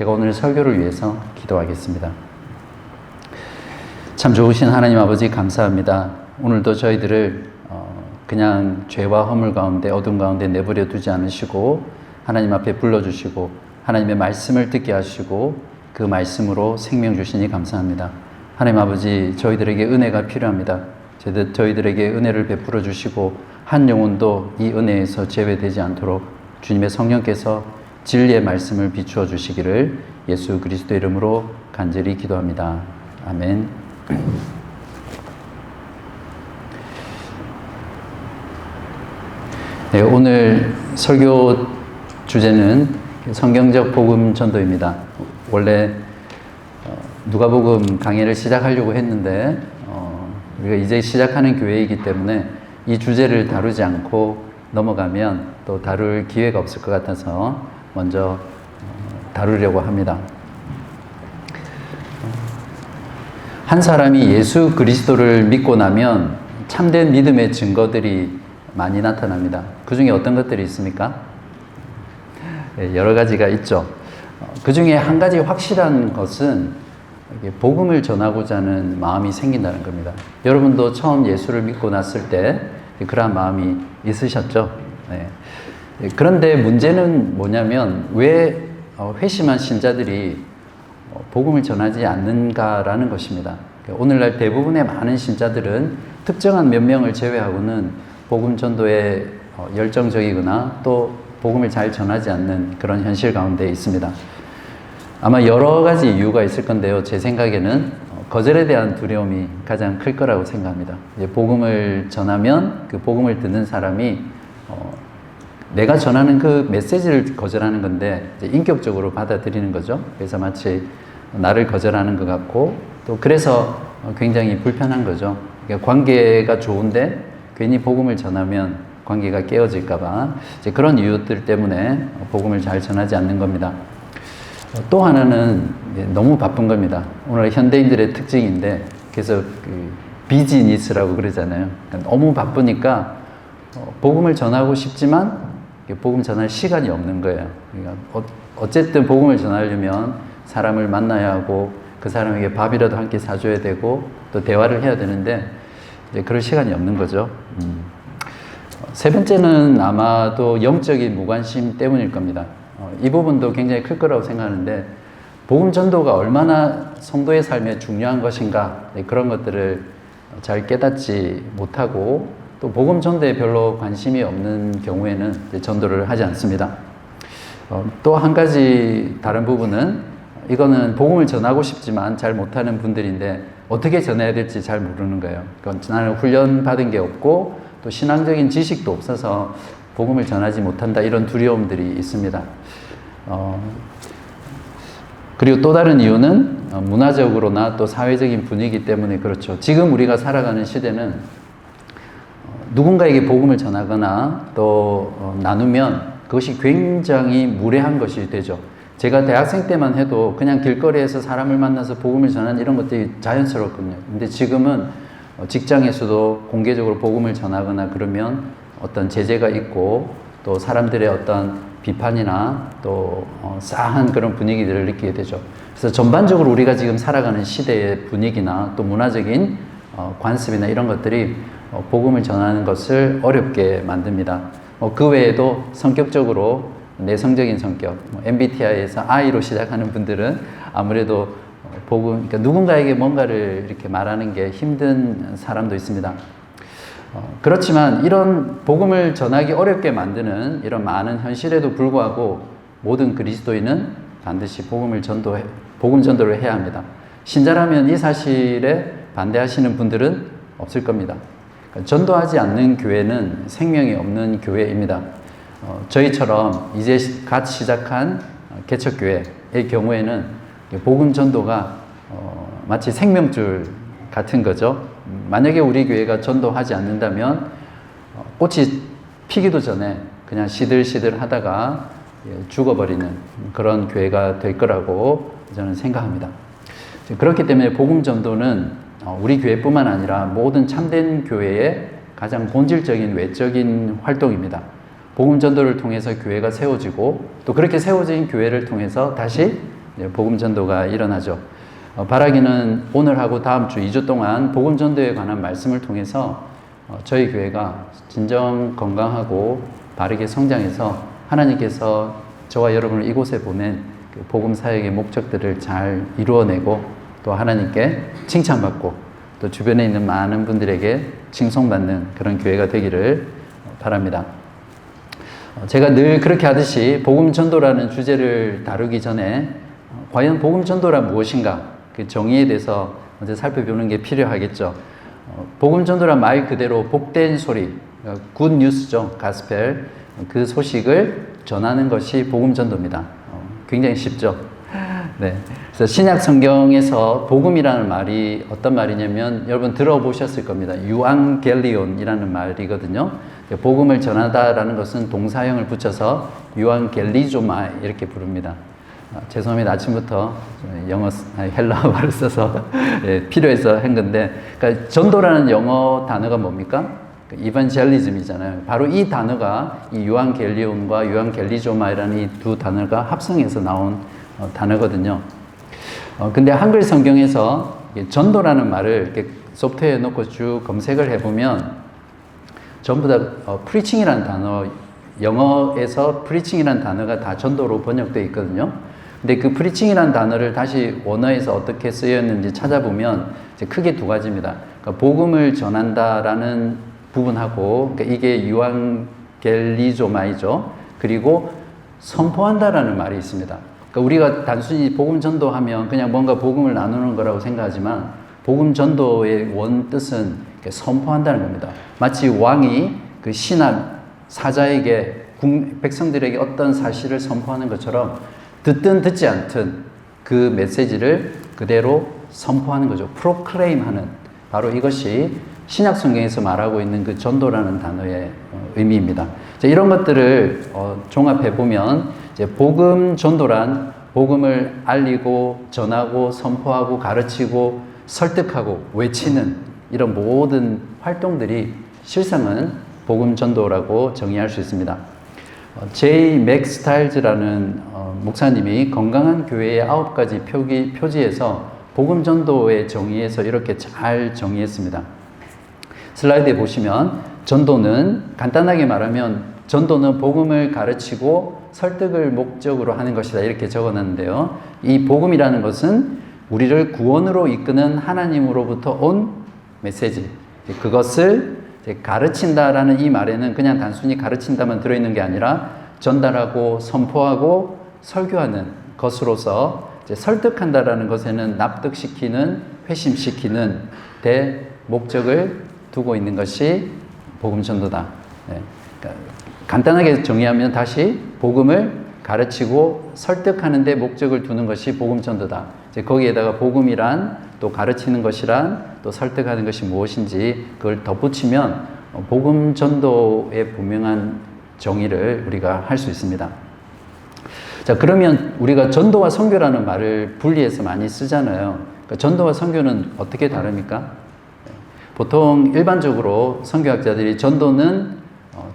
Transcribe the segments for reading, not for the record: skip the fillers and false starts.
제가 오늘 설교를 위해서 기도하겠습니다. 참 좋으신 하나님 아버지 감사합니다. 오늘도 저희들을 그냥 죄와 허물 가운데 어둠 가운데 내버려 두지 않으시고 하나님 앞에 불러주시고 하나님의 말씀을 듣게 하시고 그 말씀으로 생명 주시니 감사합니다. 하나님 아버지, 저희들에게 은혜가 필요합니다. 저희들에게 은혜를 베풀어 주시고 한 영혼도 이 은혜에서 제외되지 않도록 주님의 성령께서 진리의 말씀을 비추어 주시기를 예수 그리스도 이름으로 간절히 기도합니다. 아멘. 네, 오늘 설교 주제는 성경적 복음 전도입니다. 원래 누가복음 강의를 시작하려고 했는데 우리가 이제 시작하는 교회이기 때문에 이 주제를 다루지 않고 넘어가면 또 다룰 기회가 없을 것 같아서 먼저 다루려고 합니다. 한 사람이 예수 그리스도를 믿고 나면 참된 믿음의 증거들이 많이 나타납니다. 그 중에 어떤 것들이 있습니까? 여러 가지가 있죠. 그 중에 한 가지 확실한 것은 복음을 전하고자 하는 마음이 생긴다는 겁니다. 여러분도 처음 예수를 믿고 났을 때 그러한 마음이 있으셨죠? 네. 그런데 문제는 뭐냐면 왜 회심한 신자들이 복음을 전하지 않는가라는 것입니다. 오늘날 대부분의 많은 신자들은 특정한 몇 명을 제외하고는 복음 전도에 열정적이거나 또 복음을 잘 전하지 않는 그런 현실 가운데 있습니다. 아마 여러 가지 이유가 있을 건데요. 제 생각에는 거절에 대한 두려움이 가장 클 거라고 생각합니다. 복음을 전하면 그 복음을 듣는 사람이 내가 전하는 그 메시지를 거절하는 건데 인격적으로 받아들이는 거죠. 그래서 마치 나를 거절하는 것 같고 또 그래서 굉장히 불편한 거죠. 그러니까 관계가 좋은데 괜히 복음을 전하면 관계가 깨어질까봐 그런 이유들 때문에 복음을 잘 전하지 않는 겁니다. 또 하나는 너무 바쁜 겁니다. 오늘 현대인들의 특징인데 그래서 비즈니스라고 그러잖아요. 그러니까 너무 바쁘니까 복음을 전하고 싶지만 복음 전할 시간이 없는 거예요. 그러니까 어쨌든 복음을 전하려면 사람을 만나야 하고 그 사람에게 밥이라도 함께 사줘야 되고 또 대화를 해야 되는데 이제 그럴 시간이 없는 거죠. 세 번째는 아마도 영적인 무관심 때문일 겁니다. 이 부분도 굉장히 클 거라고 생각하는데 복음 전도가 얼마나 성도의 삶에 중요한 것인가 그런 것들을 잘 깨닫지 못하고 또 복음 전도에 별로 관심이 없는 경우에는 전도를 하지 않습니다. 또 한 가지 다른 부분은 이거는 복음을 전하고 싶지만 잘 못하는 분들인데 어떻게 전해야 될지 잘 모르는 거예요. 그러니까 나는 훈련 받은 게 없고 또 신앙적인 지식도 없어서 복음을 전하지 못한다 이런 두려움들이 있습니다. 그리고 또 다른 이유는 문화적으로나 또 사회적인 분위기 때문에 그렇죠. 지금 우리가 살아가는 시대는 누군가에게 복음을 전하거나 또 나누면 그것이 굉장히 무례한 것이 되죠. 제가 대학생 때만 해도 그냥 길거리에서 사람을 만나서 복음을 전하는 이런 것들이 자연스러웠거든요. 근데 지금은 직장에서도 공개적으로 복음을 전하거나 그러면 어떤 제재가 있고 또 사람들의 어떤 비판이나 또 싸한 그런 분위기들을 느끼게 되죠. 그래서 전반적으로 우리가 지금 살아가는 시대의 분위기나 또 문화적인 관습이나 이런 것들이 복음을 전하는 것을 어렵게 만듭니다. 그 외에도 성격적으로 내성적인 성격, MBTI에서 I로 시작하는 분들은 아무래도 복음, 그러니까 누군가에게 뭔가를 이렇게 말하는 게 힘든 사람도 있습니다. 그렇지만 이런 복음을 전하기 어렵게 만드는 이런 많은 현실에도 불구하고 모든 그리스도인은 반드시 복음 전도를 해야 합니다. 신자라면 이 사실에 반대하시는 분들은 없을 겁니다. 그러니까 전도하지 않는 교회는 생명이 없는 교회입니다. 저희처럼 이제 갓 시작한 개척교회의 경우에는 복음 전도가 마치 생명줄 같은 거죠. 만약에 우리 교회가 전도하지 않는다면 꽃이 피기도 전에 그냥 시들시들 하다가 죽어버리는 그런 교회가 될 거라고 저는 생각합니다. 그렇기 때문에 복음 전도는 우리 교회뿐만 아니라 모든 참된 교회의 가장 본질적인 외적인 활동입니다. 복음 전도를 통해서 교회가 세워지고 또 그렇게 세워진 교회를 통해서 다시 복음 전도가 일어나죠. 바라기는 오늘하고 다음 주 2주 동안 복음 전도에 관한 말씀을 통해서 저희 교회가 진정 건강하고 바르게 성장해서 하나님께서 저와 여러분을 이곳에 보낸 그 복음 사역의 목적들을 잘 이루어내고 또 하나님께 칭찬받고 또 주변에 있는 많은 분들에게 칭송받는 그런 교회가 되기를 바랍니다. 제가 늘 그렇게 하듯이 복음 전도라는 주제를 다루기 전에 과연 복음 전도란 무엇인가 그 정의에 대해서 먼저 살펴보는 게 필요하겠죠. 복음 전도란 말 그대로 복된 소리, 굿 뉴스죠. 가스펠. 그 소식을 전하는 것이 복음 전도입니다. 굉장히 쉽죠. 네. 그래서 신약 성경에서 복음이라는 말이 어떤 말이냐면 여러분 들어보셨을 겁니다. 유앙겔리온이라는 말이거든요. 복음을 전하다라는 것은 동사형을 붙여서 유앙겔리조마 이렇게 부릅니다. 죄송합니다. 아침부터 헬라어를 써서 필요해서 한 건데, 그러니까 전도라는 영어 단어가 뭡니까? 이반젤리즘이잖아요. 바로 이 단어가 이 유앙겔리온과 유앙겔리조마이라는 이 두 단어가 합성해서 나온 단어거든요. 근데 한글 성경에서 전도라는 말을 이렇게 소프트웨어에 놓고 쭉 검색을 해보면 전부 다 preaching이라는 단어, 영어에서 preaching이라는 단어가 다 전도로 번역되어 있거든요. 근데 그 preaching이라는 단어를 다시 원어에서 어떻게 쓰였는지 찾아보면 이제 크게 두 가지입니다. 그러니까 복음을 전한다라는 부분하고, 그러니까 이게 유앙겔리조마이죠. 그리고 선포한다라는 말이 있습니다. 그러니까 우리가 단순히 복음 전도하면 그냥 뭔가 복음을 나누는 거라고 생각하지만 복음 전도의 원 뜻은 선포한다는 겁니다. 마치 왕이 그 신하 사자에게 백성들에게 어떤 사실을 선포하는 것처럼 듣든 듣지 않든 그 메시지를 그대로 선포하는 거죠. 프로클레임하는, 바로 이것이 신약 성경에서 말하고 있는 그 전도라는 단어의 의미입니다. 이런 것들을 종합해 보면 이제 복음 전도란 복음을 알리고 전하고 선포하고 가르치고 설득하고 외치는 이런 모든 활동들이 실상은 복음 전도라고 정의할 수 있습니다. J. 맥스타일즈라는 목사님이 건강한 교회의 9가지 표지에서 복음 전도의 정의에서 이렇게 잘 정의했습니다. 슬라이드에 보시면 전도는 간단하게 말하면 전도는 복음을 가르치고 설득을 목적으로 하는 것이다 이렇게 적어놨는데요. 이 복음이라는 것은 우리를 구원으로 이끄는 하나님으로부터 온 메시지, 그것을 가르친다라는 이 말에는 그냥 단순히 가르친다만 들어있는 게 아니라 전달하고 선포하고 설교하는 것으로서 설득한다라는 것에는 납득시키는, 회심시키는 대 목적을 두고 있는 것이 복음 전도다. 네. 그러니까 간단하게 정의하면 다시 복음을 가르치고 설득하는 데 목적을 두는 것이 복음 전도다. 거기에다가 복음이란 또 가르치는 것이란 또 설득하는 것이 무엇인지 그걸 덧붙이면 복음 전도의 분명한 정의를 우리가 할 수 있습니다. 자, 그러면 우리가 전도와 선교라는 말을 분리해서 많이 쓰잖아요. 그러니까 전도와 선교는 어떻게 다릅니까? 보통 일반적으로 선교학자들이 전도는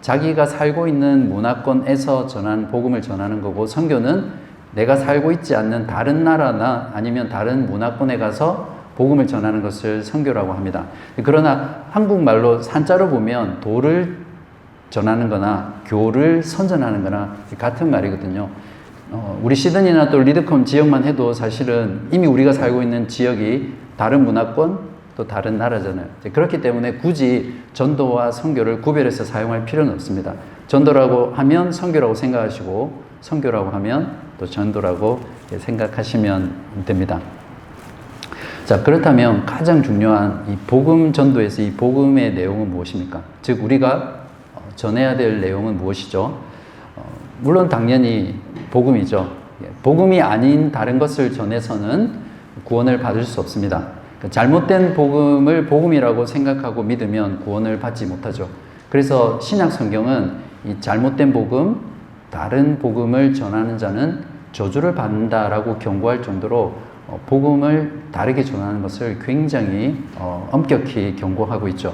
자기가 살고 있는 문화권에서 복음을 전하는 거고, 선교는 내가 살고 있지 않는 다른 나라나 아니면 다른 문화권에 가서 복음을 전하는 것을 선교라고 합니다. 그러나 한국말로 한자로 보면 도를 전하는 거나 교를 선전하는 거나 같은 말이거든요. 우리 시드니나 또 리드컴 지역만 해도 사실은 이미 우리가 살고 있는 지역이 다른 문화권 또 다른 나라잖아요. 그렇기 때문에 굳이 전도와 선교를 구별해서 사용할 필요는 없습니다. 전도라고 하면 선교라고 생각하시고 선교라고 하면 또 전도라고 생각하시면 됩니다. 자, 그렇다면 가장 중요한 이 복음 전도에서 이 복음의 내용은 무엇입니까? 즉 우리가 전해야 될 내용은 무엇이죠? 물론 당연히 복음이죠. 복음이 아닌 다른 것을 전해서는 구원을 받을 수 없습니다. 잘못된 복음을 복음이라고 생각하고 믿으면 구원을 받지 못하죠. 그래서 신약 성경은 이 잘못된 복음, 다른 복음을 전하는 자는 저주를 받는다라고 경고할 정도로 복음을 다르게 전하는 것을 굉장히 엄격히 경고하고 있죠.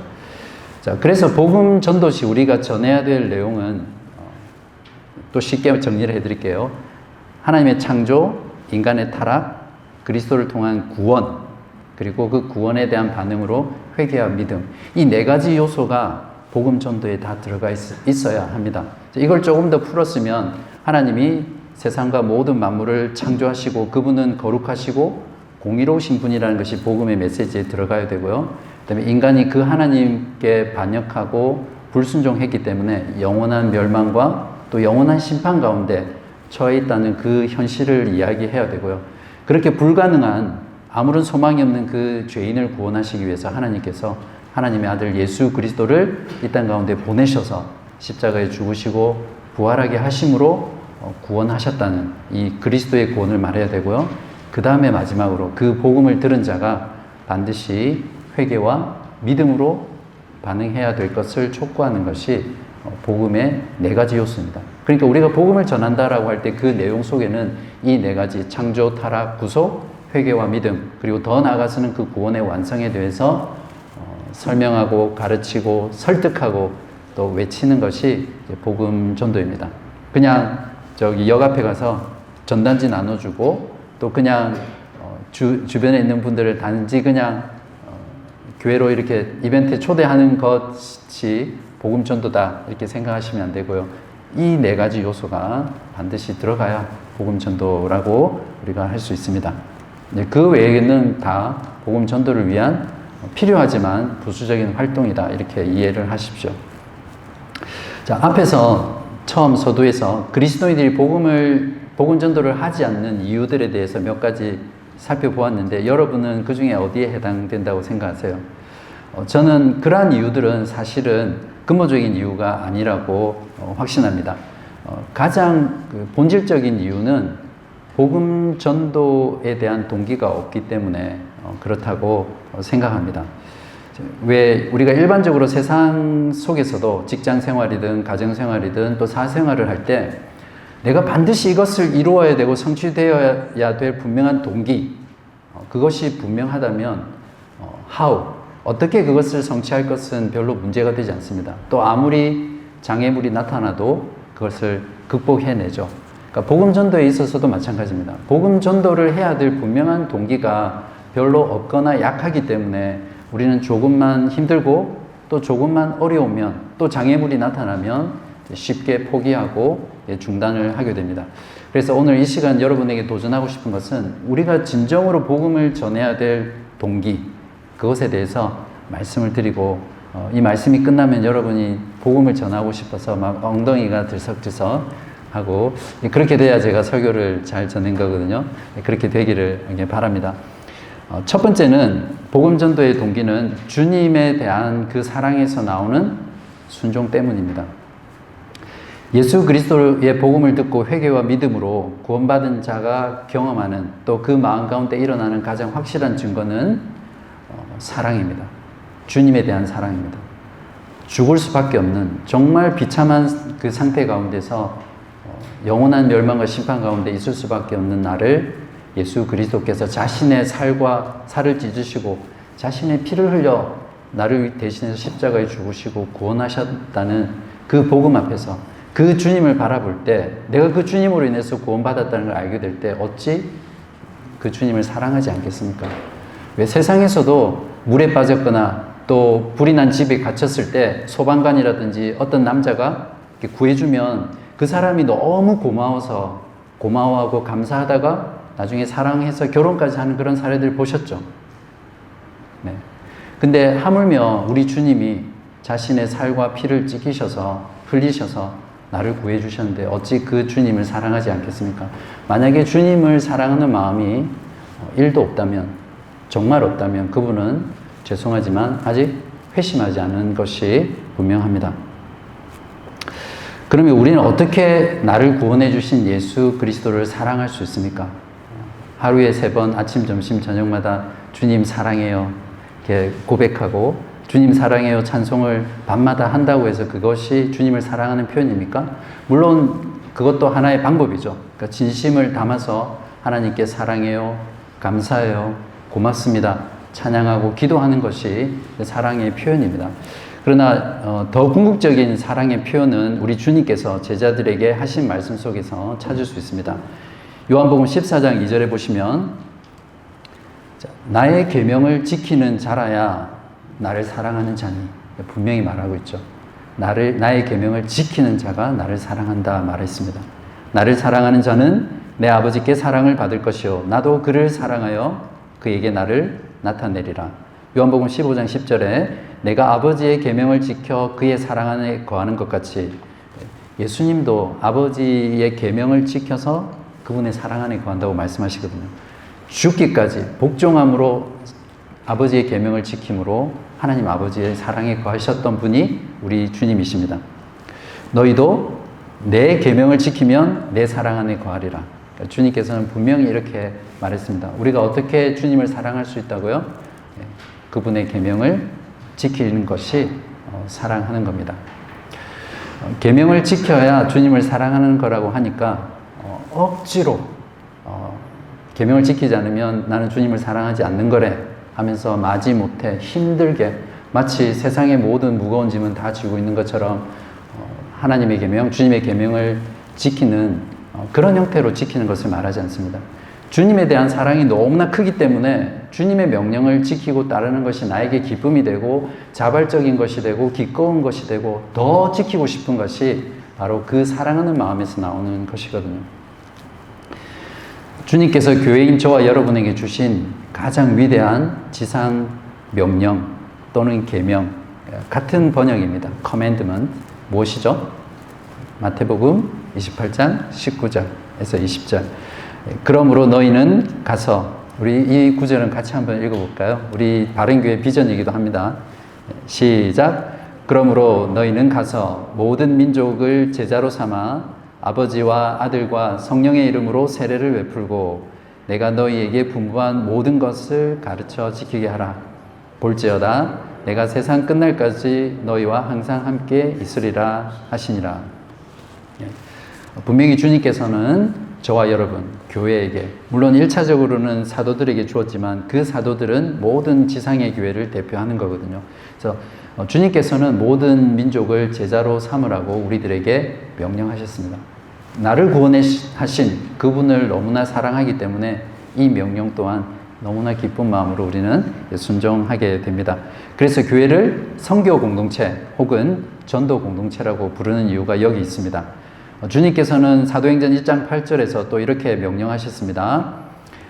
자, 그래서 복음 전도 시 우리가 전해야 될 내용은 또 쉽게 정리를 해드릴게요. 하나님의 창조, 인간의 타락, 그리스도를 통한 구원, 그리고 그 구원에 대한 반응으로 회개와 믿음. 이 네 가지 요소가 복음 전도에 다 들어가 있어야 합니다. 이걸 조금 더 풀었으면 하나님이 세상과 모든 만물을 창조하시고 그분은 거룩하시고 공의로우신 분이라는 것이 복음의 메시지에 들어가야 되고요. 그다음에 인간이 그 하나님께 반역하고 불순종했기 때문에 영원한 멸망과 또 영원한 심판 가운데 처해 있다는 그 현실을 이야기해야 되고요. 그렇게 불가능한 아무런 소망이 없는 그 죄인을 구원하시기 위해서 하나님께서 하나님의 아들 예수 그리스도를 이 땅 가운데 보내셔서 십자가에 죽으시고 부활하게 하심으로 구원하셨다는 이 그리스도의 구원을 말해야 되고요. 그 다음에 마지막으로 그 복음을 들은 자가 반드시 회개와 믿음으로 반응해야 될 것을 촉구하는 것이 복음의 네 가지 요소입니다. 그러니까 우리가 복음을 전한다라고 할 때 그 내용 속에는 이 네 가지 창조, 타락, 구속, 회개와 믿음, 그리고 더 나아가서는 그 구원의 완성에 대해서 설명하고 가르치고 설득하고 또 외치는 것이 복음 전도입니다. 그냥 저기 역 앞에 가서 전단지 나눠주고 또 그냥 주변에 있는 분들을 단지 그냥 교회로 이렇게 이벤트에 초대하는 것이 복음 전도다 이렇게 생각하시면 안 되고요. 이 네 가지 요소가 반드시 들어가야 복음 전도라고 우리가 할 수 있습니다. 그 외에는 다 복음 전도를 위한 필요하지만 부수적인 활동이다 이렇게 이해를 하십시오. 자, 앞에서 처음 서두에서 그리스도인들이 복음 전도를 하지 않는 이유들에 대해서 몇 가지 살펴보았는데 여러분은 그 중에 어디에 해당된다고 생각하세요? 저는 그러한 이유들은 사실은 근본적인 이유가 아니라고 확신합니다. 가장 본질적인 이유는 복음 전도에 대한 동기가 없기 때문에 그렇다고 생각합니다. 왜 우리가 일반적으로 세상 속에서도 직장 생활이든 가정 생활이든 또 사생활을 할 때 내가 반드시 이것을 이루어야 되고 성취되어야 될 분명한 동기, 그것이 분명하다면 how, 어떻게 그것을 성취할 것은 별로 문제가 되지 않습니다. 또 아무리 장애물이 나타나도 그것을 극복해내죠. 그러니까 복음 전도에 있어서도 마찬가지입니다. 복음 전도를 해야 될 분명한 동기가 별로 없거나 약하기 때문에 우리는 조금만 힘들고 또 조금만 어려우면 또 장애물이 나타나면 쉽게 포기하고 중단을 하게 됩니다. 그래서 오늘 이 시간 여러분에게 도전하고 싶은 것은 우리가 진정으로 복음을 전해야 될 동기, 그것에 대해서 말씀을 드리고 이 말씀이 끝나면 여러분이 복음을 전하고 싶어서 막 엉덩이가 들썩들썩 하고 그렇게 돼야 제가 설교를 잘 전한 거거든요. 그렇게 되기를 바랍니다. 첫 번째는 복음 전도의 동기는 주님에 대한 그 사랑에서 나오는 순종 때문입니다. 예수 그리스도의 복음을 듣고 회개와 믿음으로 구원받은 자가 경험하는 또 그 마음 가운데 일어나는 가장 확실한 증거는 사랑입니다. 주님에 대한 사랑입니다. 죽을 수밖에 없는 정말 비참한 그 상태 가운데서 영원한 멸망과 심판 가운데 있을 수밖에 없는 나를 예수 그리스도께서 자신의 살과 살을 찢으시고 자신의 피를 흘려 나를 대신해서 십자가에 죽으시고 구원하셨다는 그 복음 앞에서 그 주님을 바라볼 때 내가 그 주님으로 인해서 구원받았다는 걸 알게 될 때 어찌 그 주님을 사랑하지 않겠습니까? 왜 세상에서도 물에 빠졌거나 또 불이 난 집에 갇혔을 때 소방관이라든지 어떤 남자가 이렇게 구해주면 그 사람이 너무 고마워하고 감사하다가 나중에 사랑해서 결혼까지 하는 그런 사례들 보셨죠? 네. 근데 하물며 우리 주님이 자신의 살과 피를 찢기셔서 흘리셔서 나를 구해 주셨는데 어찌 그 주님을 사랑하지 않겠습니까? 만약에 주님을 사랑하는 마음이 1도 없다면, 정말 없다면 그분은 죄송하지만 아직 회심하지 않은 것이 분명합니다. 그러면 우리는 어떻게 나를 구원해 주신 예수 그리스도를 사랑할 수 있습니까? 하루에 3번 아침, 점심, 저녁마다 주님 사랑해요 이렇게 고백하고 주님 사랑해요 찬송을 밤마다 한다고 해서 그것이 주님을 사랑하는 표현입니까? 물론 그것도 하나의 방법이죠. 그러니까 진심을 담아서 하나님께 사랑해요, 감사해요, 고맙습니다 찬양하고 기도하는 것이 사랑의 표현입니다. 그러나 더 궁극적인 사랑의 표현은 우리 주님께서 제자들에게 하신 말씀 속에서 찾을 수 있습니다. 요한복음 14장 2절에 보시면 나의 계명을 지키는 자라야 나를 사랑하는 자니, 분명히 말하고 있죠. 나의 계명을 지키는 자가 나를 사랑한다 말했습니다. 나를 사랑하는 자는 내 아버지께 사랑을 받을 것이요 나도 그를 사랑하여 그에게 나를 나타내리라. 요한복음 15장 10절에 내가 아버지의 계명을 지켜 그의 사랑 안에 거하는 것 같이 예수님도 아버지의 계명을 지켜서 그분의 사랑 안에 거한다고 말씀하시거든요. 죽기까지 복종함으로 아버지의 계명을 지킴으로 하나님 아버지의 사랑에 거하셨던 분이 우리 주님이십니다. 너희도 내 계명을 지키면 내 사랑 안에 거하리라. 그러니까 주님께서는 분명히 이렇게 말했습니다. 우리가 어떻게 주님을 사랑할 수 있다고요? 그분의 계명을 지키는 것이 사랑하는 겁니다. 계명을 지켜야 주님을 사랑하는 거라고 하니까 억지로 계명을 지키지 않으면 나는 주님을 사랑하지 않는 거래 하면서 마지못해 힘들게 마치 세상의 모든 무거운 짐은 다 지고 있는 것처럼 하나님의 계명, 주님의 계명을 지키는 그런 형태로 지키는 것을 말하지 않습니다. 주님에 대한 사랑이 너무나 크기 때문에 주님의 명령을 지키고 따르는 것이 나에게 기쁨이 되고 자발적인 것이 되고 기꺼운 것이 되고 더 지키고 싶은 것이 바로 그 사랑하는 마음에서 나오는 것이거든요. 주님께서 교회인 저와 여러분에게 주신 가장 위대한 지상 명령 또는 계명, 같은 번역입니다. commandment 무엇이죠? 마태복음 28장 19절에서 20절. 그러므로 너희는 가서, 우리 이 구절은 같이 한번 읽어볼까요? 우리 바른교회 비전이기도 합니다. 시작. 그러므로 너희는 가서 모든 민족을 제자로 삼아 아버지와 아들과 성령의 이름으로 세례를 베풀고 내가 너희에게 분부한 모든 것을 가르쳐 지키게 하라. 볼지어다 내가 세상 끝날까지 너희와 항상 함께 있으리라 하시니라. 분명히 주님께서는 저와 여러분, 교회에게, 물론 1차적으로는 사도들에게 주었지만 그 사도들은 모든 지상의 교회를 대표하는 거거든요. 그래서 주님께서는 모든 민족을 제자로 삼으라고 우리들에게 명령하셨습니다. 나를 구원하신 그분을 너무나 사랑하기 때문에 이 명령 또한 너무나 기쁜 마음으로 우리는 순종하게 됩니다. 그래서 교회를 선교 공동체 혹은 전도 공동체라고 부르는 이유가 여기 있습니다. 주님께서는 사도행전 1장 8절에서 또 이렇게 명령하셨습니다.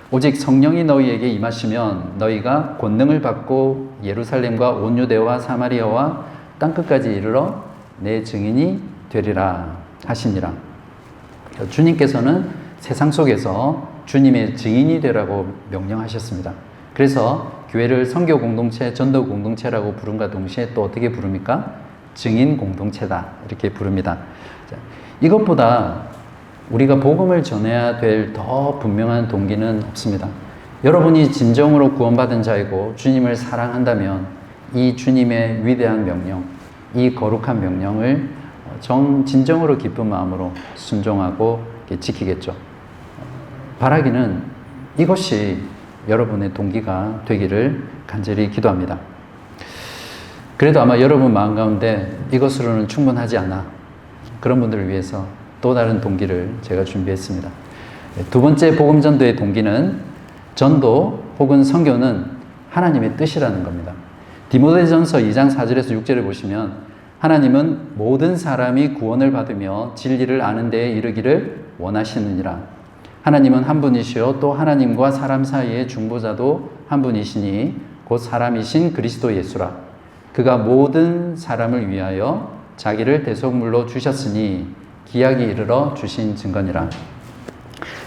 오직 성령이 너희에게 임하시면 너희가 권능을 받고 예루살렘과 온 유대와 사마리아와 땅끝까지 이르러 내 증인이 되리라 하시니라. 주님께서는 세상 속에서 주님의 증인이 되라고 명령하셨습니다. 그래서 교회를 선교 공동체, 전도 공동체라고 부른과 동시에 또 어떻게 부릅니까? 증인 공동체다 이렇게 부릅니다. 이것보다 우리가 복음을 전해야 될 더 분명한 동기는 없습니다. 여러분이 진정으로 구원받은 자이고 주님을 사랑한다면 이 주님의 위대한 명령, 이 거룩한 명령을 진정으로 기쁜 마음으로 순종하고 지키겠죠. 바라기는 이것이 여러분의 동기가 되기를 간절히 기도합니다. 그래도 아마 여러분 마음 가운데 이것으로는 충분하지 않아. 그런 분들을 위해서 또 다른 동기를 제가 준비했습니다. 두 번째 복음전도의 동기는 전도 혹은 선교는 하나님의 뜻이라는 겁니다. 디모데전서 2장 4절에서 6절을 보시면 하나님은 모든 사람이 구원을 받으며 진리를 아는 데에 이르기를 원하시느니라. 하나님은 한 분이시요 또 하나님과 사람 사이의 중보자도 한 분이시니 곧 사람이신 그리스도 예수라. 그가 모든 사람을 위하여 자기를 대속물로 주셨으니 기약이 이르러 주신 증거니라.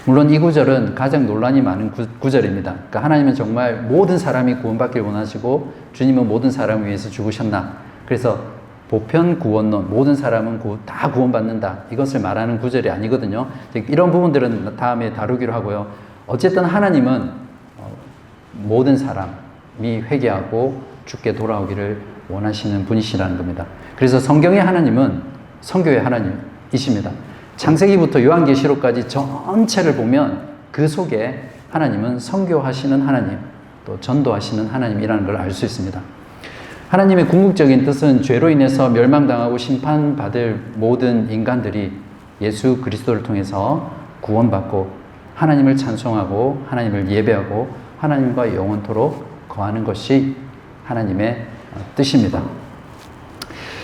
물론 이 구절은 가장 논란이 많은 구절입니다. 그러니까 하나님은 정말 모든 사람이 구원받길 원하시고 주님은 모든 사람을 위해서 죽으셨나. 그래서 보편 구원론, 모든 사람은 다 구원받는다. 이것을 말하는 구절이 아니거든요. 이런 부분들은 다음에 다루기로 하고요. 어쨌든 하나님은 모든 사람이 회개하고 주께 돌아오기를 원하시는 분이시라는 겁니다. 그래서 성경의 하나님은 선교의 하나님이십니다. 창세기부터 요한계시록까지 전체를 보면 그 속에 하나님은 선교하시는 하나님, 또 전도하시는 하나님이라는 걸 알 수 있습니다. 하나님의 궁극적인 뜻은 죄로 인해서 멸망당하고 심판받을 모든 인간들이 예수 그리스도를 통해서 구원받고 하나님을 찬송하고 하나님을 예배하고 하나님과 영원토록 거하는 것이 하나님의 뜻입니다.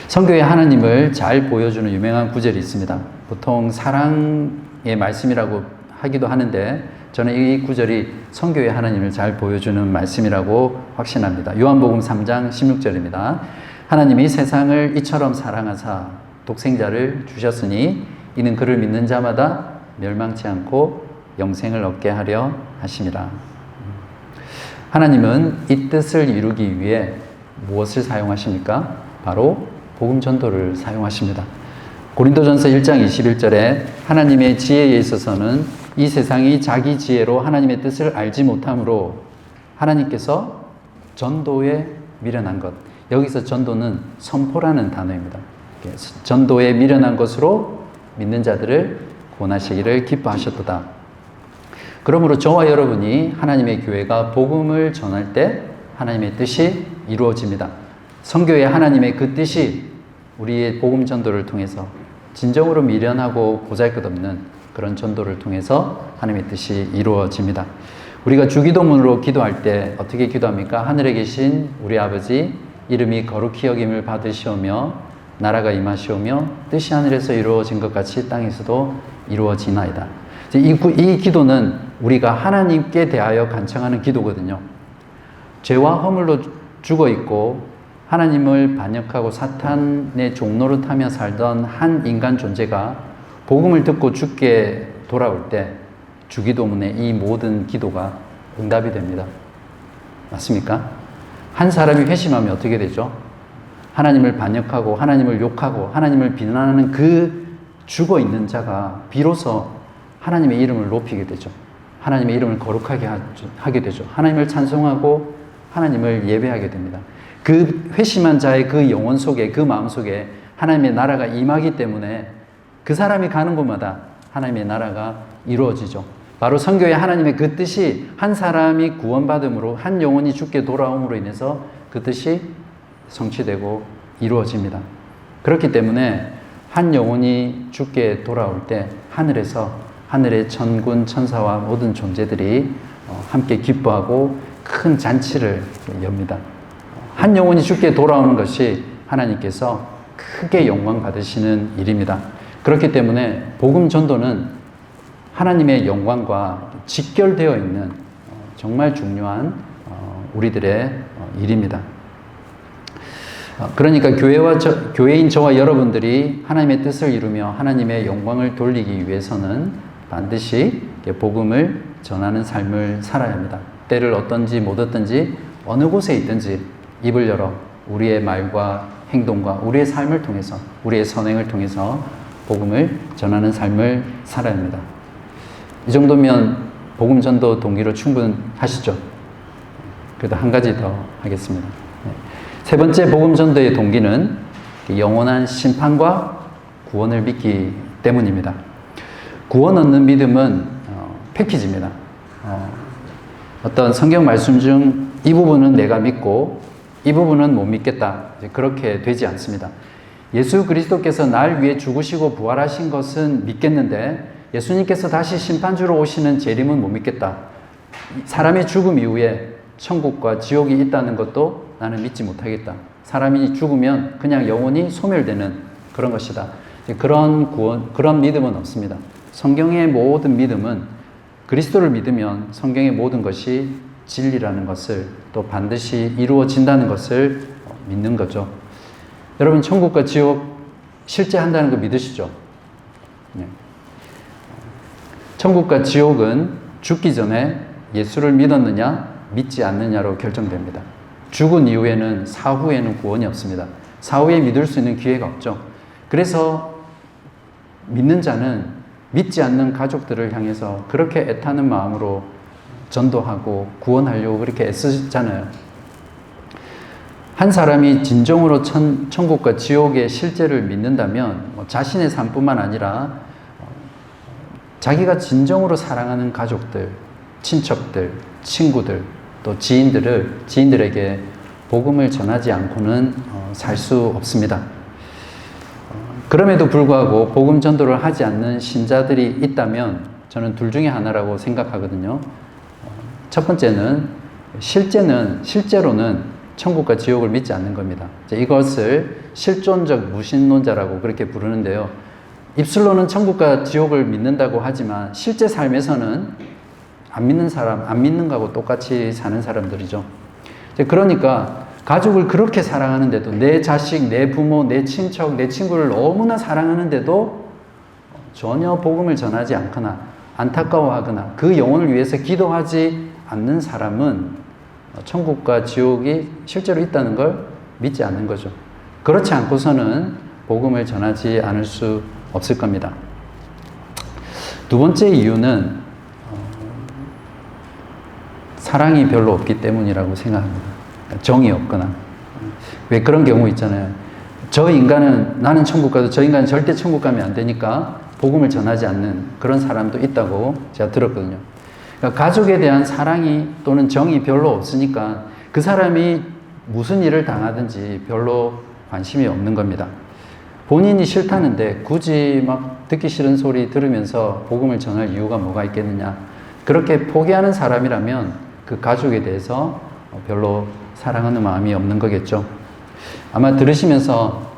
성경에 하나님을 잘 보여주는 유명한 구절이 있습니다. 보통 사랑의 말씀이라고 하기도 하는데 저는 이 구절이 성경에 하나님을 잘 보여주는 말씀이라고 확신합니다. 요한복음 3장 16절입니다. 하나님이 세상을 이처럼 사랑하사 독생자를 주셨으니 이는 그를 믿는 자마다 멸망치 않고 영생을 얻게 하려 하심이라. 하나님은 이 뜻을 이루기 위해 무엇을 사용하십니까? 바로 복음 전도를 사용하십니다. 고린도전서 1장 21절에 하나님의 지혜에 있어서는 이 세상이 자기 지혜로 하나님의 뜻을 알지 못하므로 하나님께서 전도에 미련한 것. 여기서 전도는 선포라는 단어입니다. 전도에 미련한 것으로 믿는 자들을 구원하시기를 기뻐하셨도다. 그러므로 저와 여러분이 하나님의 교회가 복음을 전할 때 하나님의 뜻이 이루어집니다. 성교의 하나님의 그 뜻이 우리의 복음 전도를 통해서 진정으로 미련하고 보잘것없는 그런 전도를 통해서 하나님의 뜻이 이루어집니다. 우리가 주기도문으로 기도할 때 어떻게 기도합니까? 하늘에 계신 우리 아버지 이름이 거룩히 여김을 받으시오며 나라가 임하시오며 뜻이 하늘에서 이루어진 것 같이 땅에서도 이루어지나이다. 이 기도는 우리가 하나님께 대하여 간청하는 기도거든요. 죄와 허물로 죽어 있고 하나님을 반역하고 사탄의 종노릇하며 살던 한 인간 존재가 복음을 듣고 죽게 돌아올 때 주기도문의 이 모든 기도가 응답이 됩니다. 맞습니까? 한 사람이 회심하면 어떻게 되죠? 하나님을 반역하고 하나님을 욕하고 하나님을 비난하는 그 죽어 있는 자가 비로소 하나님의 이름을 높이게 되죠. 하나님의 이름을 거룩하게 하게 되죠. 하나님을 찬송하고 하나님을 예배하게 됩니다. 그 회심한 자의 그 영혼 속에, 그 마음 속에 하나님의 나라가 임하기 때문에 그 사람이 가는 곳마다 하나님의 나라가 이루어지죠. 바로 성경의 하나님의 그 뜻이 한 사람이 구원받음으로 한 영혼이 죽게 돌아옴으로 인해서 그 뜻이 성취되고 이루어집니다. 그렇기 때문에 한 영혼이 죽게 돌아올 때 하늘에서 하늘의 천군 천사와 모든 존재들이 함께 기뻐하고 큰 잔치를 엽니다. 한 영혼이 죽게 돌아오는 것이 하나님께서 크게 영광 받으시는 일입니다. 그렇기 때문에 복음 전도는 하나님의 영광과 직결되어 있는 정말 중요한 우리들의 일입니다. 그러니까 교회인 저와 여러분들이 하나님의 뜻을 이루며 하나님의 영광을 돌리기 위해서는 반드시 복음을 전하는 삶을 살아야 합니다. 때를 어떤지 못 어떤지 어느 곳에 있든지 입을 열어 우리의 말과 행동과 우리의 삶을 통해서 우리의 선행을 통해서 복음을 전하는 삶을 살아야 합니다. 이 정도면 복음 전도 동기로 충분하시죠? 그래도 한 가지 더 하겠습니다. 세 번째 복음 전도의 동기는 영원한 심판과 구원을 믿기 때문입니다. 구원 얻는 믿음은 패키지입니다. 어떤 성경 말씀 중 이 부분은 내가 믿고 이 부분은 못 믿겠다. 그렇게 되지 않습니다. 예수 그리스도께서 날 위해 죽으시고 부활하신 것은 믿겠는데 예수님께서 다시 심판주로 오시는 재림은 못 믿겠다. 사람의 죽음 이후에 천국과 지옥이 있다는 것도 나는 믿지 못하겠다. 사람이 죽으면 그냥 영원히 소멸되는 그런 것이다. 그런 믿음은 없습니다. 성경의 모든 믿음은 그리스도를 믿으면 성경의 모든 것이 진리라는 것을 또 반드시 이루어진다는 것을 믿는 거죠. 여러분 천국과 지옥 실제 한다는 거 믿으시죠? 네. 천국과 지옥은 죽기 전에 예수를 믿었느냐 믿지 않느냐로 결정됩니다. 죽은 이후에는 사후에는 구원이 없습니다. 사후에 믿을 수 있는 기회가 없죠. 그래서 믿는 자는 믿지 않는 가족들을 향해서 그렇게 애타는 마음으로 전도하고 구원하려고 그렇게 애쓰잖아요. 한 사람이 진정으로 천국과 지옥의 실제를 믿는다면 자신의 삶뿐만 아니라 자기가 진정으로 사랑하는 가족들, 친척들, 친구들, 또 지인들에게 복음을 전하지 않고는 살 수 없습니다. 그럼에도 불구하고 복음 전도를 하지 않는 신자들이 있다면 저는 둘 중에 하나라고 생각하거든요. 첫 번째는 실제로는 천국과 지옥을 믿지 않는 겁니다. 이것을 실존적 무신론자라고 그렇게 부르는데요. 입술로는 천국과 지옥을 믿는다고 하지만 실제 삶에서는 안 믿는 거하고 똑같이 사는 사람들이죠. 그러니까 가족을 그렇게 사랑하는데도, 내 자식, 내 부모, 내 친척, 내 친구를 너무나 사랑하는데도 전혀 복음을 전하지 않거나 안타까워하거나 그 영혼을 위해서 기도하지 않는 사람은 천국과 지옥이 실제로 있다는 걸 믿지 않는 거죠. 그렇지 않고서는 복음을 전하지 않을 수 없을 겁니다. 두 번째 이유는 사랑이 별로 없기 때문이라고 생각합니다. 정이 없거나. 왜 그런 경우 있잖아요. 나는 천국 가도 저 인간은 절대 천국 가면 안 되니까 복음을 전하지 않는 그런 사람도 있다고 제가 들었거든요. 그러니까 가족에 대한 사랑이 또는 정이 별로 없으니까 그 사람이 무슨 일을 당하든지 별로 관심이 없는 겁니다. 본인이 싫다는데 굳이 막 듣기 싫은 소리 들으면서 복음을 전할 이유가 뭐가 있겠느냐. 그렇게 포기하는 사람이라면 그 가족에 대해서 별로 사랑하는 마음이 없는 거겠죠. 아마 들으시면서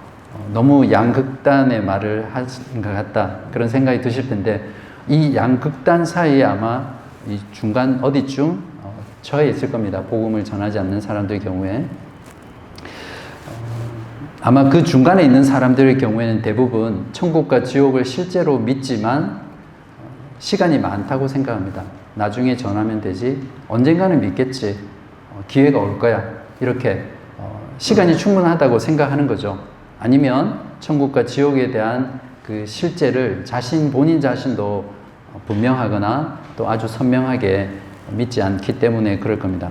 너무 양극단의 말을 하신 것 같다, 그런 생각이 드실 텐데, 이 양극단 사이에 아마 이 중간 어디쯤 처해 있을 겁니다. 복음을 전하지 않는 사람들의 경우에. 아마 그 중간에 있는 사람들의 경우에는 대부분 천국과 지옥을 실제로 믿지만 시간이 많다고 생각합니다. 나중에 전하면 되지, 언젠가는 믿겠지, 기회가 올 거야, 이렇게 시간이 충분하다고 생각하는 거죠. 아니면 천국과 지옥에 대한 그 실제를 본인 자신도 분명하거나 또 아주 선명하게 믿지 않기 때문에 그럴 겁니다.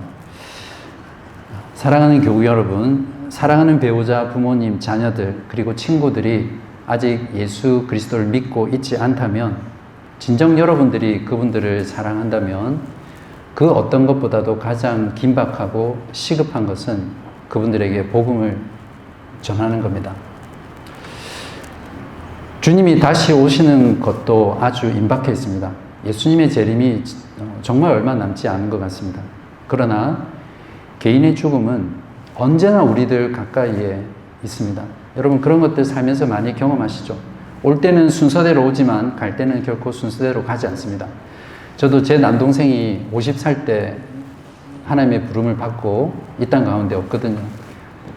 사랑하는 교우 여러분, 사랑하는 배우자, 부모님, 자녀들, 그리고 친구들이 아직 예수 그리스도를 믿고 있지 않다면, 진정 여러분들이 그분들을 사랑한다면 그 어떤 것보다도 가장 긴박하고 시급한 것은 그분들에게 복음을 전하는 겁니다. 주님이 다시 오시는 것도 아주 임박해 있습니다. 예수님의 재림이 정말 얼마 남지 않은 것 같습니다. 그러나 개인의 죽음은 언제나 우리들 가까이에 있습니다. 여러분 그런 것들 살면서 많이 경험하시죠? 올 때는 순서대로 오지만 갈 때는 결코 순서대로 가지 않습니다. 저도 제 남동생이 50살 때 하나님의 부름을 받고 이 땅 가운데 없거든요.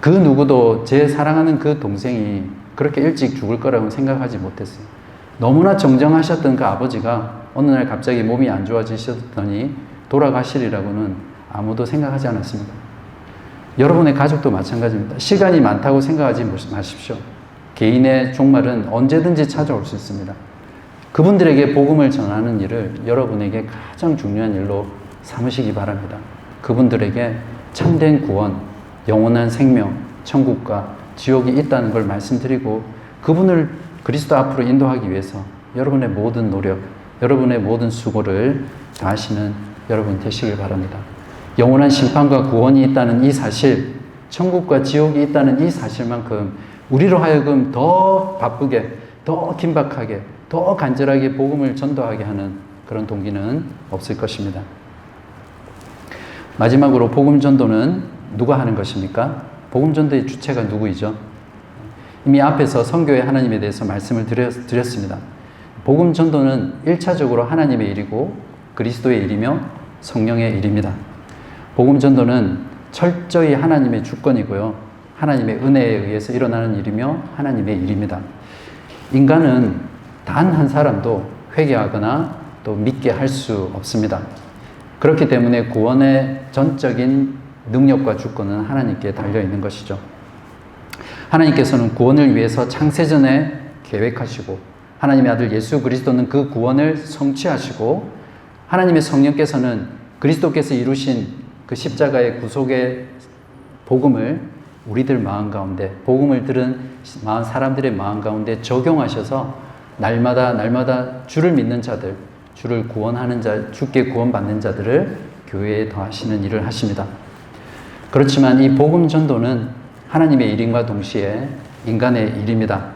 그 누구도 제 사랑하는 그 동생이 그렇게 일찍 죽을 거라고 생각하지 못했어요. 너무나 정정하셨던 그 아버지가 어느 날 갑자기 몸이 안 좋아지셨더니 돌아가시리라고는 아무도 생각하지 않았습니다. 여러분의 가족도 마찬가지입니다. 시간이 많다고 생각하지 마십시오. 개인의 종말은 언제든지 찾아올 수 있습니다. 그분들에게 복음을 전하는 일을 여러분에게 가장 중요한 일로 삼으시기 바랍니다. 그분들에게 참된 구원, 영원한 생명, 천국과 지옥이 있다는 걸 말씀드리고 그분을 그리스도 앞으로 인도하기 위해서 여러분의 모든 노력, 여러분의 모든 수고를 다하시는 여러분 되시길 바랍니다. 영원한 심판과 구원이 있다는 이 사실, 천국과 지옥이 있다는 이 사실만큼 우리로 하여금 더 바쁘게, 더 긴박하게, 더 간절하게 복음을 전도하게 하는 그런 동기는 없을 것입니다. 마지막으로 복음 전도는 누가 하는 것입니까? 복음 전도의 주체가 누구이죠? 이미 앞에서 선교의 하나님에 대해서 말씀을 드렸습니다. 복음 전도는 1차적으로 하나님의 일이고 그리스도의 일이며 성령의 일입니다. 복음 전도는 철저히 하나님의 주권이고요. 하나님의 은혜에 의해서 일어나는 일이며 하나님의 일입니다. 인간은 단 한 사람도 회개하거나 또 믿게 할 수 없습니다. 그렇기 때문에 구원의 전적인 능력과 주권은 하나님께 달려있는 것이죠. 하나님께서는 구원을 위해서 창세전에 계획하시고 하나님의 아들 예수 그리스도는 그 구원을 성취하시고 하나님의 성령께서는 그리스도께서 이루신 그 십자가의 구속의 복음을 우리들 마음 가운데, 복음을 들은 사람들의 마음 가운데 적용하셔서 날마다 주를 믿는 자들, 주를 구원하는 자, 주께 구원받는 자들을 교회에 더하시는 일을 하십니다. 그렇지만 이 복음 전도는 하나님의 일임과 동시에 인간의 일입니다.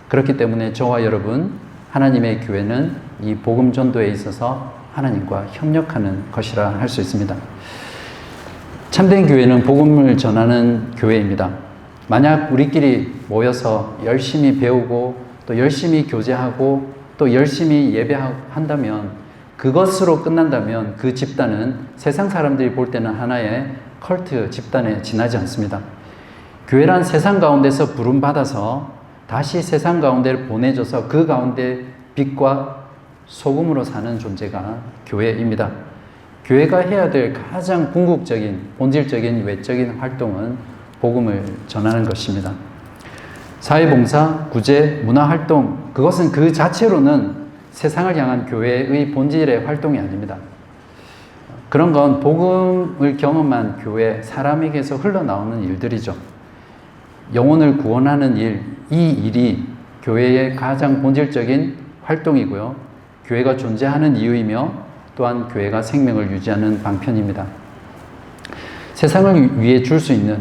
그렇기 때문에 저와 여러분, 하나님의 교회는 이 복음 전도에 있어서 하나님과 협력하는 것이라 할 수 있습니다. 참된 교회는 복음을 전하는 교회입니다. 만약 우리끼리 모여서 열심히 배우고 또 열심히 교제하고 또 열심히 예배한다면, 그것으로 끝난다면 그 집단은 세상 사람들이 볼 때는 하나의 컬트 집단에 지나지 않습니다. 교회란 세상 가운데서 부름받아서 다시 세상 가운데를 보내줘서 그 가운데 빛과 소금으로 사는 존재가 교회입니다. 교회가 해야 될 가장 궁극적인, 본질적인, 외적인 활동은 복음을 전하는 것입니다. 사회봉사, 구제, 문화활동, 그것은 그 자체로는 세상을 향한 교회의 본질의 활동이 아닙니다. 그런 건 복음을 경험한 교회, 사람에게서 흘러나오는 일들이죠. 영혼을 구원하는 일, 이 일이 교회의 가장 본질적인 활동이고요. 교회가 존재하는 이유이며 또한 교회가 생명을 유지하는 방편입니다. 세상을 위해 줄 수 있는,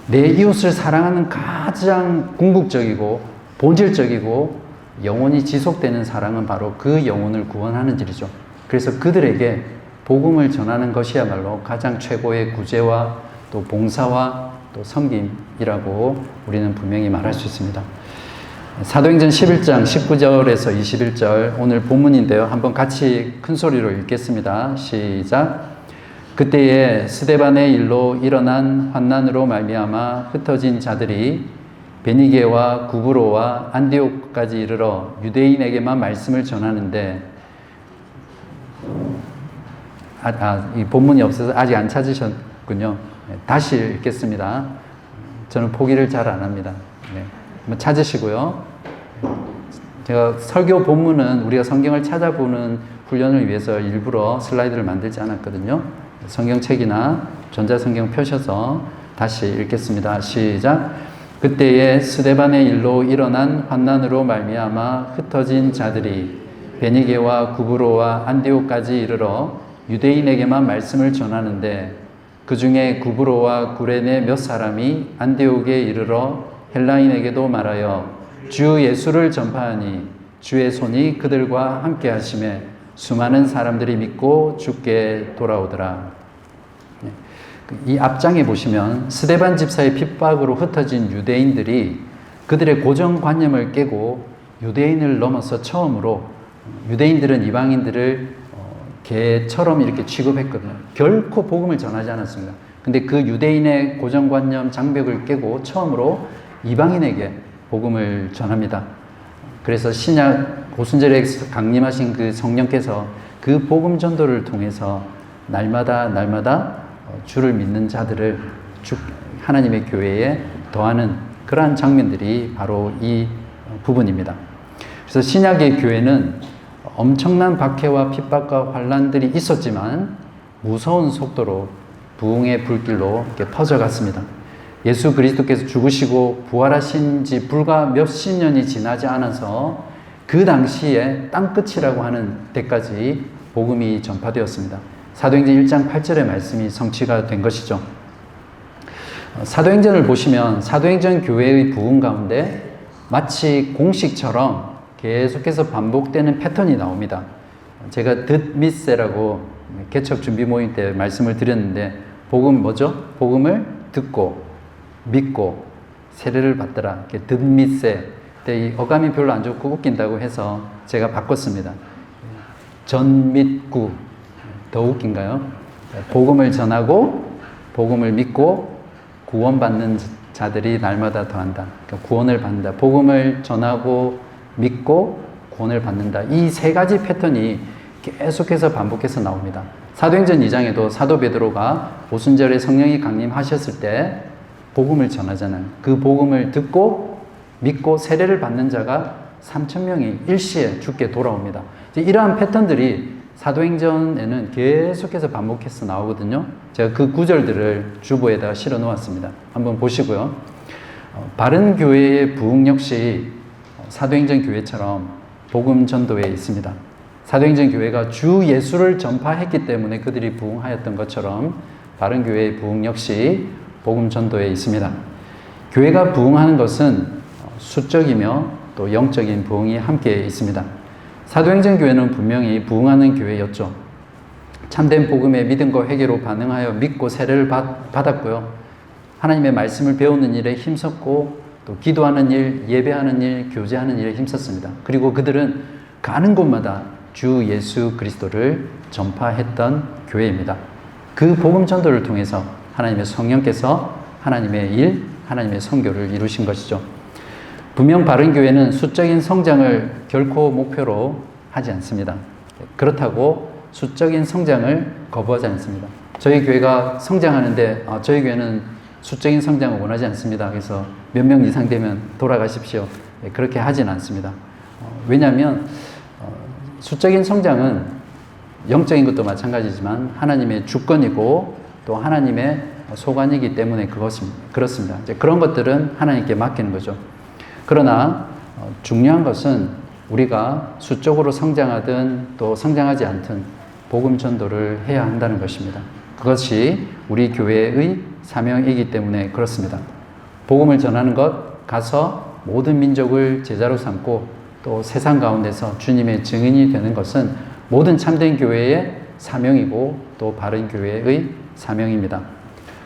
내 이웃을 사랑하는 가장 궁극적이고 본질적이고 영원히 지속되는 사랑은 바로 그 영혼을 구원하는 일이죠. 그래서 그들에게 복음을 전하는 것이야말로 가장 최고의 구제와 또 봉사와 또 섬김이라고 우리는 분명히 말할 수 있습니다. 사도행전 11장 19절에서 21절, 오늘 본문인데요. 한번 같이 큰 소리로 읽겠습니다. 시작. 그때에 스데반의 일로 일어난 환난으로 말미암아 흩어진 자들이 베니게와 구브로와 안디옥까지 이르러 유대인에게만 말씀을 전하는데, 이 본문이 없어서 아직 안 찾으셨군요. 다시 읽겠습니다. 저는 포기를 잘 안 합니다. 네. 한번 찾으시고요. 제가 설교 본문은 우리가 성경을 찾아보는 훈련을 위해서 일부러 슬라이드를 만들지 않았거든요. 성경책이나 전자성경 펴셔서 다시 읽겠습니다. 시작. 그때에 스데반의 일로 일어난 환난으로 말미암아 흩어진 자들이 베니게와 구브로와 안디옥까지 이르러 유대인에게만 말씀을 전하는데, 그 중에 구브로와 구레네 몇 사람이 안디옥에 이르러 헬라인에게도 말하여 주 예수를 전파하니 주의 손이 그들과 함께 하심에 수많은 사람들이 믿고 주께 돌아오더라. 이 앞장에 보시면 스데반 집사의 핍박으로 흩어진 유대인들이 그들의 고정관념을 깨고 유대인을 넘어서 처음으로, 유대인들은 이방인들을 개처럼 이렇게 취급했거든요. 결코 복음을 전하지 않았습니다. 근데 그 유대인의 고정관념 장벽을 깨고 처음으로 이방인에게 복음을 전합니다. 그래서 신약 오순절에 강림하신 그 성령께서 그 복음 전도를 통해서 날마다 주를 믿는 자들을 하나님의 교회에 더하는 그러한 장면들이 바로 이 부분입니다. 그래서 신약의 교회는 엄청난 박해와 핍박과 환난들이 있었지만 무서운 속도로 부흥의 불길로 이렇게 퍼져갔습니다. 예수 그리스도께서 죽으시고 부활하신 지 불과 몇십 년이 지나지 않아서 그 당시에 땅끝이라고 하는 데까지 복음이 전파되었습니다. 사도행전 1장 8절의 말씀이 성취가 된 것이죠. 사도행전을 보시면 사도행전 교회의 부흥 가운데 마치 공식처럼 계속해서 반복되는 패턴이 나옵니다. 제가 듣미세라고 개척 준비 모임 때 말씀을 드렸는데, 복음 뭐죠? 복음을 듣고 믿고 세례를 받더라. 듣미세. 이 어감이 별로 안 좋고 웃긴다고 해서 제가 바꿨습니다. 전믿구. 더 웃긴가요? 복음을 전하고 복음을 믿고 구원받는 자들이 날마다 더한다. 그러니까 구원을 받는다. 복음을 전하고 믿고 구원을 받는다. 이 세 가지 패턴이 계속해서 반복해서 나옵니다. 사도행전 2장에도 사도 베드로가 오순절에 성령이 강림하셨을 때 복음을 전하잖아요. 그 복음을 듣고 믿고 세례를 받는 자가 3,000명이 일시에 주께 돌아옵니다. 이러한 패턴들이 사도행전에는 계속해서 반복해서 나오거든요. 제가 그 구절들을 주보에다가 실어 놓았습니다. 한번 보시고요. 바른 교회의 부흥 역시 사도행전 교회처럼 복음 전도에 있습니다. 사도행전 교회가 주 예수를 전파했기 때문에 그들이 부흥하였던 것처럼 바른 교회의 부흥 역시 복음 전도에 있습니다. 교회가 부흥하는 것은 수적이며 또 영적인 부흥이 함께 있습니다. 사도행전 교회는 분명히 부흥하는 교회였죠. 참된 복음의 믿음과 회개로 반응하여 믿고 세례를 받았고요. 하나님의 말씀을 배우는 일에 힘썼고 또 기도하는 일, 예배하는 일, 교제하는 일에 힘썼습니다. 그리고 그들은 가는 곳마다 주 예수 그리스도를 전파했던 교회입니다. 그 복음 전도를 통해서 하나님의 성령께서 하나님의 일, 하나님의 선교를 이루신 것이죠. 분명 바른 교회는 수적인 성장을 결코 목표로 하지 않습니다. 그렇다고 수적인 성장을 거부하지 않습니다. 저희 교회가 성장하는데 저희 교회는 수적인 성장을 원하지 않습니다. 그래서 몇 명 이상 되면 돌아가십시오. 그렇게 하진 않습니다. 왜냐하면 수적인 성장은 영적인 것도 마찬가지지만 하나님의 주권이고 또 하나님의 소관이기 때문에 그렇습니다. 이제 그런 것들은 하나님께 맡기는 거죠. 그러나 중요한 것은 우리가 수적으로 성장하든 또 성장하지 않든 복음 전도를 해야 한다는 것입니다. 그것이 우리 교회의 사명이기 때문에 그렇습니다. 복음을 전하는 것, 가서 모든 민족을 제자로 삼고 또 세상 가운데서 주님의 증인이 되는 것은 모든 참된 교회의 사명이고 또 바른 교회의 사명입니다.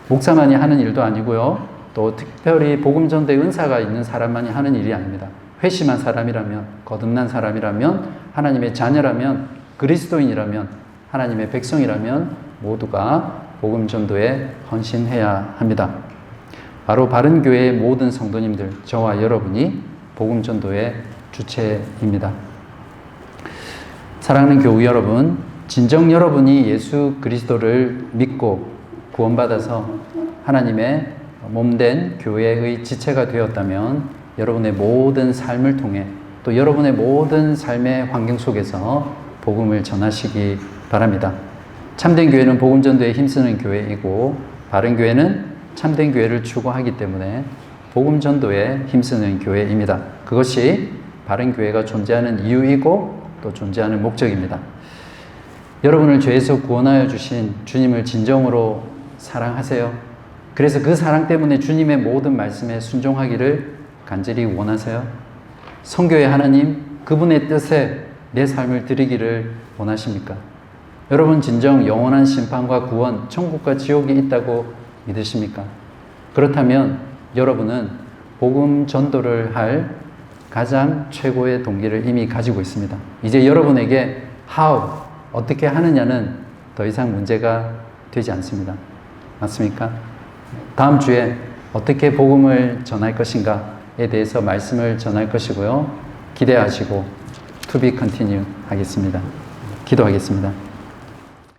목사만이 하는 일도 아니고요. 또 특별히 복음 전도의 은사가 있는 사람만이 하는 일이 아닙니다. 회심한 사람이라면, 거듭난 사람이라면, 하나님의 자녀라면, 그리스도인이라면, 하나님의 백성이라면 모두가 복음 전도에 헌신해야 합니다. 바로 바른 교회의 모든 성도님들, 저와 여러분이 복음 전도의 주체입니다. 사랑하는 교우 여러분, 진정 여러분이 예수 그리스도를 믿고 구원받아서 하나님의 몸된 교회의 지체가 되었다면 여러분의 모든 삶을 통해 또 여러분의 모든 삶의 환경 속에서 복음을 전하시기 바랍니다. 참된 교회는 복음 전도에 힘쓰는 교회이고 바른 교회는 참된 교회를 추구하기 때문에 복음 전도에 힘쓰는 교회입니다. 그것이 바른 교회가 존재하는 이유이고 또 존재하는 목적입니다. 여러분을 죄에서 구원하여 주신 주님을 진정으로 사랑하세요. 그래서 그 사랑 때문에 주님의 모든 말씀에 순종하기를 간절히 원하세요. 성교의 하나님, 그분의 뜻에 내 삶을 드리기를 원하십니까? 여러분 진정 영원한 심판과 구원, 천국과 지옥이 있다고 믿으십니까? 그렇다면 여러분은 복음 전도를 할 가장 최고의 동기를 이미 가지고 있습니다. 이제 여러분에게 how, 어떻게 하느냐는 더 이상 문제가 되지 않습니다. 맞습니까? 다음 주에 어떻게 복음을 전할 것인가에 대해서 말씀을 전할 것이고요. 기대하시고 to be continue 하겠습니다. 기도하겠습니다.